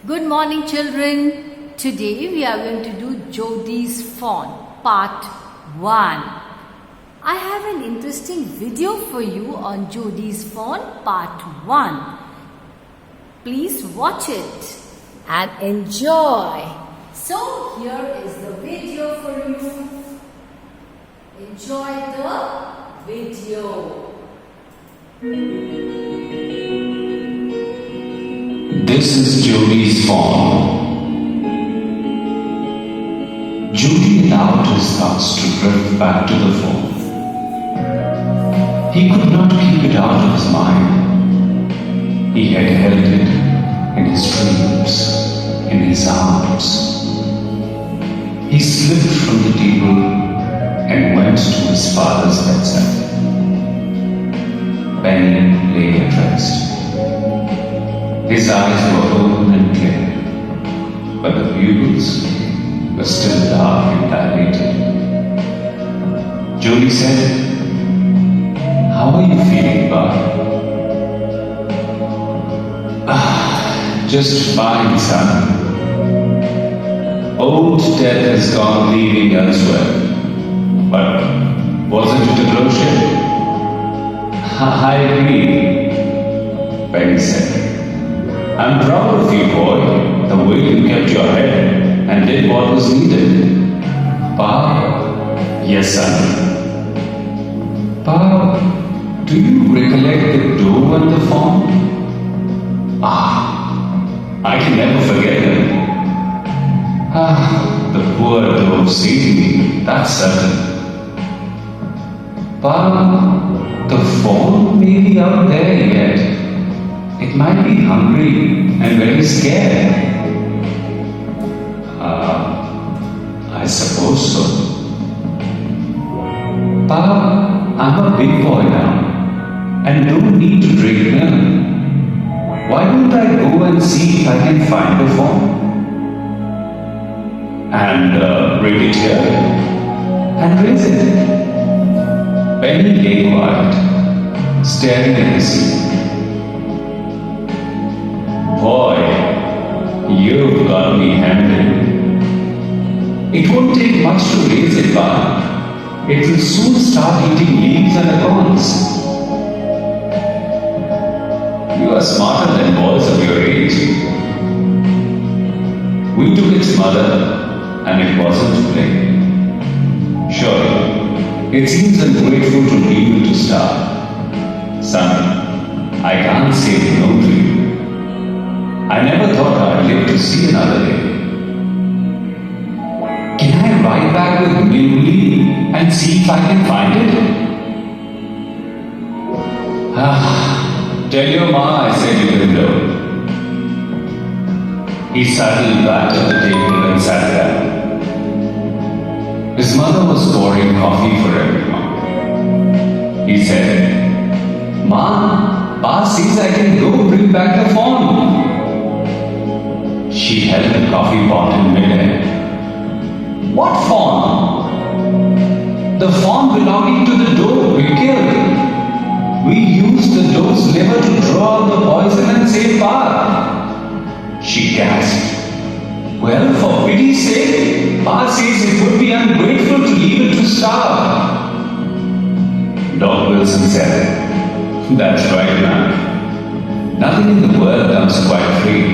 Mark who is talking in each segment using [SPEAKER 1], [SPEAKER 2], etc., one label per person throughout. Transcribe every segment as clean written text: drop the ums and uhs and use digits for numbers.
[SPEAKER 1] Good morning, children. Today we are going to do Jodi's Fawn, part 1. I have an interesting video for you on Jodi's Fawn, part 1. Please watch it and enjoy. So, here is the video for you. Enjoy the video.
[SPEAKER 2] This is Jodi's fawn. Jodi allowed his thoughts to drift back to the fawn. He could not keep it out of his mind. He had held it in his dreams, in his arms. He slipped from the table and went to his father's bedside. Benny lay at rest. His eyes were open and clear, but the pupils were still dark and dilated. Jodi said, "How are you feeling, Baba?" "Just fine, son. Old death has gone leaving elsewhere. But wasn't it a closure?" "I agree," Benny said. "I'm proud of you, boy, the way you kept your head and did what was needed." "Pa?" "Yes, son." "Pa, do you recollect the doe and the fawn?" I can never forget them." The poor doe saved me, that's certain." "Pa, the fawn may be out there yet. It might be hungry and very scared." I suppose so." "Pa, I'm a big boy now and don't need to drink milk. Why don't I go and see if I can find the fawn? And bring it here and raise it." Benny lay quiet, staring at the sea. "Boy, you've got me handed. It won't take much to raise it, but it will soon start eating leaves and acorns." "You are smarter than boys of your age. We took its mother and it wasn't play. Sure, it seems ungrateful to leave it to starve. Son, I can't say no to you. I never thought I'd live to see another day. Can I ride back with Millie and see if I can find it?" "Tell your ma I said you can do." He settled back at the table and sat down. His mother was pouring coffee for everyone. He said, "Ma, Pa says I can go bring back the fawn." She held the coffee pot in midair. "What fawn?" "The fawn belonging to the doe we killed. We used the doe's liver to draw out the poison and save Pa." She gasped. "Well, for pity's sake, Pa says it would be ungrateful to leave it to starve." Doc Wilson said, "That's right, man. Nothing in the world comes quite free.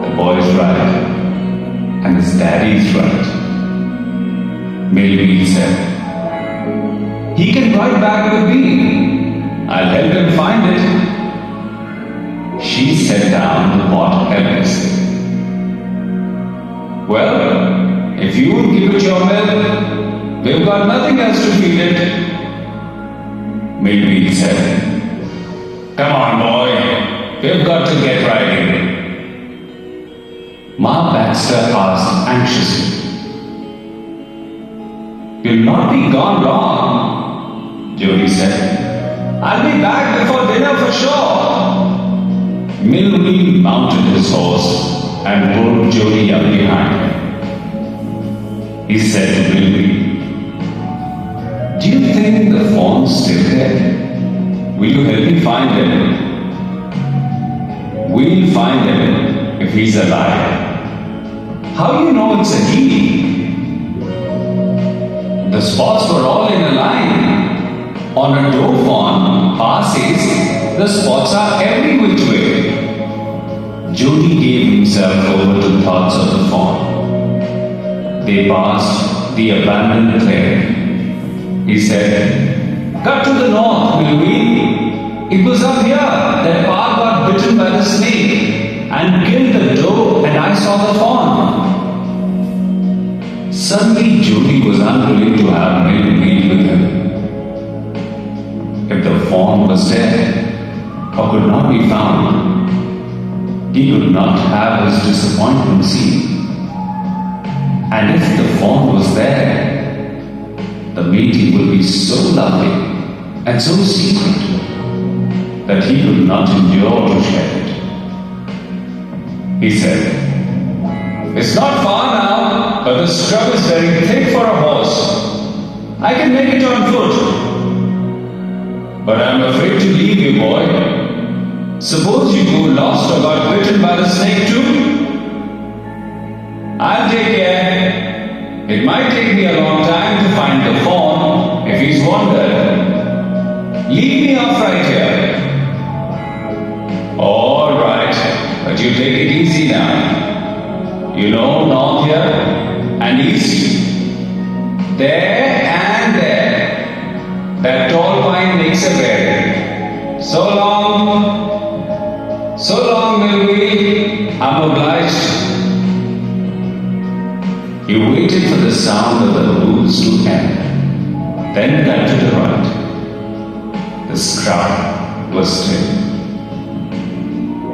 [SPEAKER 2] The boy's right, and his daddy's right." Millie said, "He can ride back with me. I'll help him find it." She set down the pot helplessly. "Well, if you would give it your milk, we've got nothing else to feed it." Millie said, "Come on, boy, we've got to get riding." Ma Baxter asked anxiously, "You'll not be gone long?" Jodi said, "I'll be back before dinner for sure." Millie mounted his horse and pulled Jodi up behind him. He said to Millie, "Do you think the fawn's still there? Will you help me find him?" "We'll find him. if he's alive. How do you know it's a he? The spots were all in a line. On a doe fawn, Pa says the spots are every which way. Jody gave himself over to thoughts of the fawn. They passed the abandoned clearing. He said, "Cut to the north, will we? It was up here that Pa got bitten by the snake and killed the doe, and I saw the fawn." Suddenly, Jody was unwilling to have men meet with him. If the fawn was dead or could not be found, he could not have his disappointment seen. And if the fawn was there, the meeting would be so lovely and so secret that he could not endure to share it. He said, "It's not far now, but the scrub is very thick for a horse. I can make it on foot. But I'm afraid to leave you, boy. Suppose you go lost or got bitten by the snake too? I'll take care. It might take me a long time to find the fawn if he's wandered. Leave me off right here." "All right, but you take it easy now. You know, north here and east, there and there, that tall pine makes a barrier. So long, Milwy. I'm obliged." He waited for the sound of the hooves to end, then cut to the right. The scrub was still.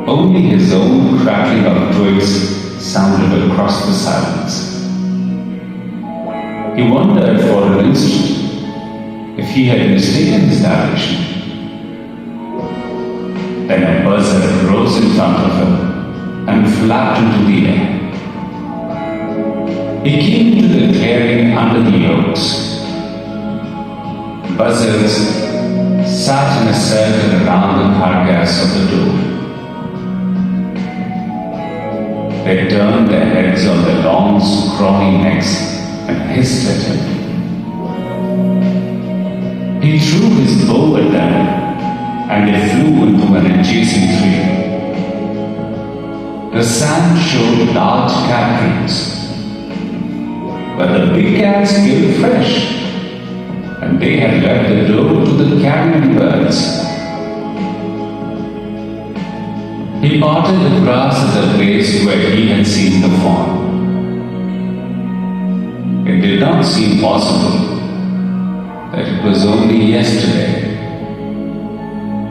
[SPEAKER 2] Only his own crackling of twigs sounded across the silence. He wondered for an instant if he had mistaken his direction. Then a buzzard rose in front of him and flapped into the air. He came to the clearing under the oaks. Buzzards sat in a circle around the carcass of the doe. They turned their heads on their long, scrawny necks and hissed at him. He threw his bow at them, and they flew into an adjacent tree. The sand showed large cat prints, but the big cats killed fresh, and they had left the doe to the carrion birds. He parted the grass at the place where he had seen the fawn. It did not seem possible that it was only yesterday.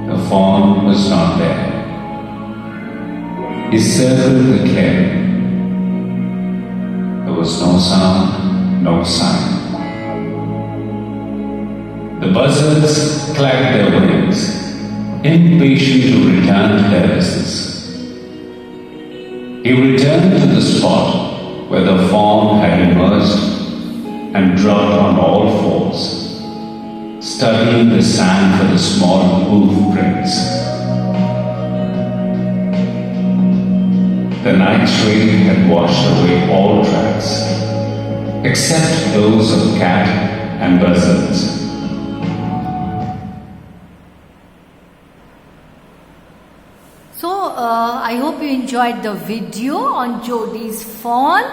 [SPEAKER 2] The fawn was not there. He circled the clearing. There was no sound, no sign. The buzzards clapped their wings, impatient to return to their business. He returned to the spot where the fawn had emerged and dropped on all fours, studying the sand for the small hoof prints. The night's rain had washed away all tracks, except those of cat and buzzards.
[SPEAKER 1] So, I hope you enjoyed the video on Jody's fawn.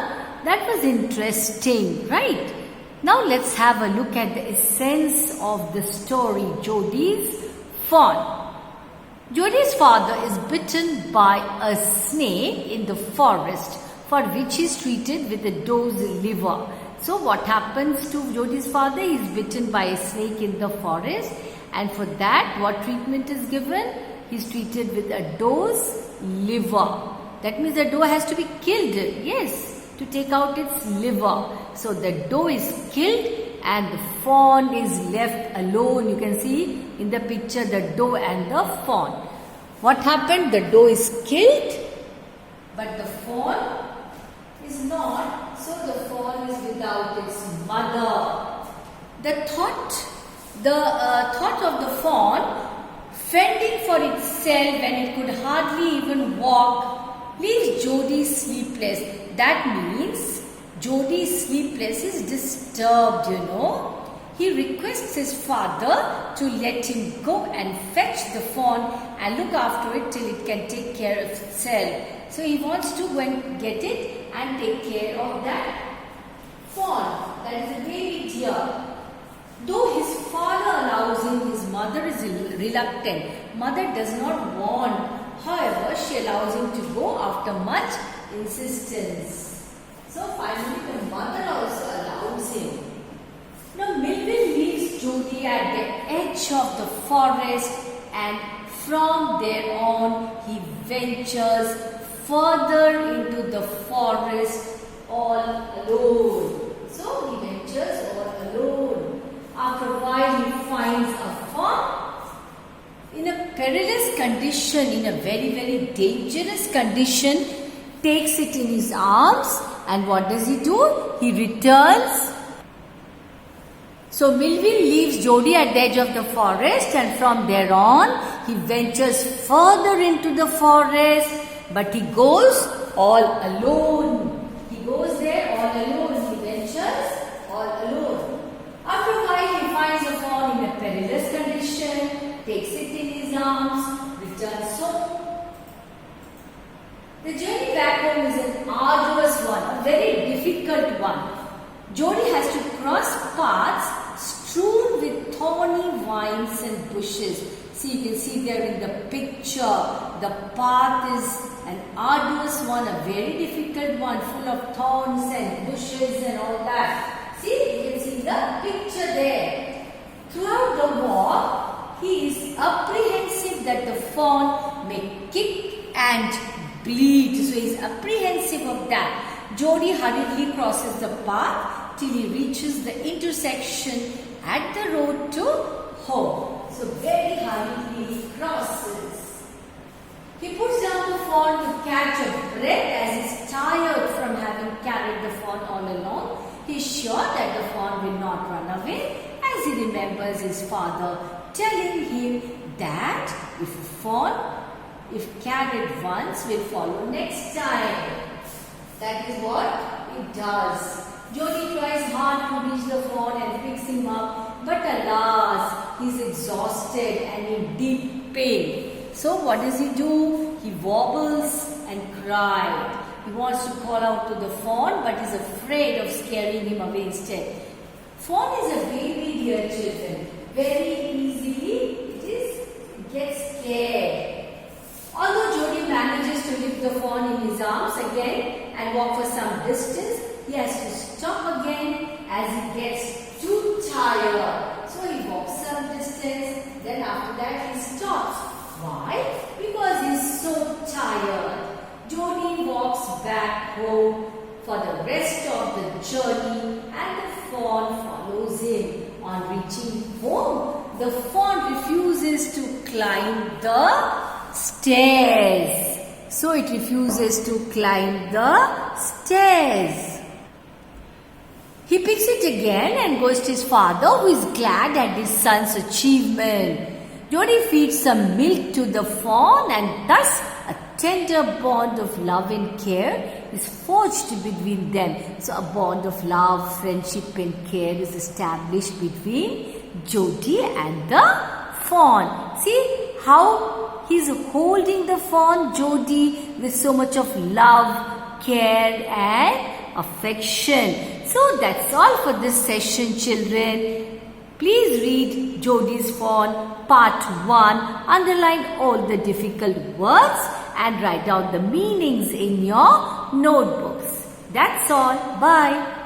[SPEAKER 1] That was interesting, right? Now let's have a look at the essence of the story, Jody's fawn. Jody's father is bitten by a snake in the forest, for which he is treated with a doe's liver. So what happens to Jody's father? He is bitten by a snake in the forest, and for that what treatment is given? He is treated with a doe's liver. That means the doe has to be killed, yes, to take out its liver. So the doe is killed and the fawn is left alone. You can see in the picture the doe and the fawn. What happened? The doe is killed, but the fawn is not. So the fawn is without its mother. The thought of the fawn fending for itself when it could hardly even walk leaves Jody sleepless. That means Jody is sleepless, is disturbed, you know. He requests his father to let him go and fetch the fawn and look after it till it can take care of itself. So he wants to go and get it and take care of that fawn, that is a baby deer. Though his father allows him, his mother is reluctant. Mother does not want. However, she allows him to go after much insistence. So finally the mother also allows him. Now Melville leaves Jody at the edge of the forest, and from there on he ventures further into the forest all alone. So he ventures all alone. After a while he finds a fawn in a perilous condition, in a very, very dangerous condition, takes it in his arms, and what does he do? He returns. So Melville leaves Jody at the edge of the forest, and from there on he ventures further into the forest, but he goes all alone. He goes there all alone. He ventures all alone. After a while he finds a fawn in a perilous condition, takes it in his arms, returns home. The journey back home is an arduous one, a very difficult one. Jody has to cross paths strewn with thorny vines and bushes. See, you can see there in the picture, the path is an arduous one, a very difficult one, full of thorns and bushes and all that. See, you can see the picture there. Throughout the walk, he is apprehensive that the fawn may kick and bleed. So he is apprehensive of that. Jody hurriedly crosses the path till he reaches the intersection at the road to home. So very hurriedly he crosses. He puts down the fawn to catch a breath as he is tired from having carried the fawn all along. He is sure that the fawn will not run away, as he remembers his father telling him that if a fawn, if carried once, will follow next time. That is what it does. Jody tries hard to reach the fawn and picks him up, but alas, he is exhausted and in deep pain. So what does he do? He wobbles and cries. He wants to call out to the fawn, but is afraid of scaring him away instead. Fawn is a baby, dear children. Very easily it gets scared. Although Jody manages to lift the fawn in his arms again and walk for some distance, he has to stop again as he gets too tired. So he walks some distance, then after that he stops. Why? Because he is so tired. Jody walks back home for the rest of the journey, and the fawn follows him. On reaching home, the fawn refuses to climb the stairs. So it refuses to climb the stairs. He picks it again and goes to his father, who is glad at his son's achievement. Jody feeds some milk to the fawn, and thus a tender bond of love and care is forged between them. So a bond of love, friendship and care is established between Jody and the fawn. See how he is holding the fawn, Jody, with so much of love, care and affection. So that's all for this session, children. Please read Jody's Fawn Part 1, underline all the difficult words and write down the meanings in your notebooks. That's all. Bye.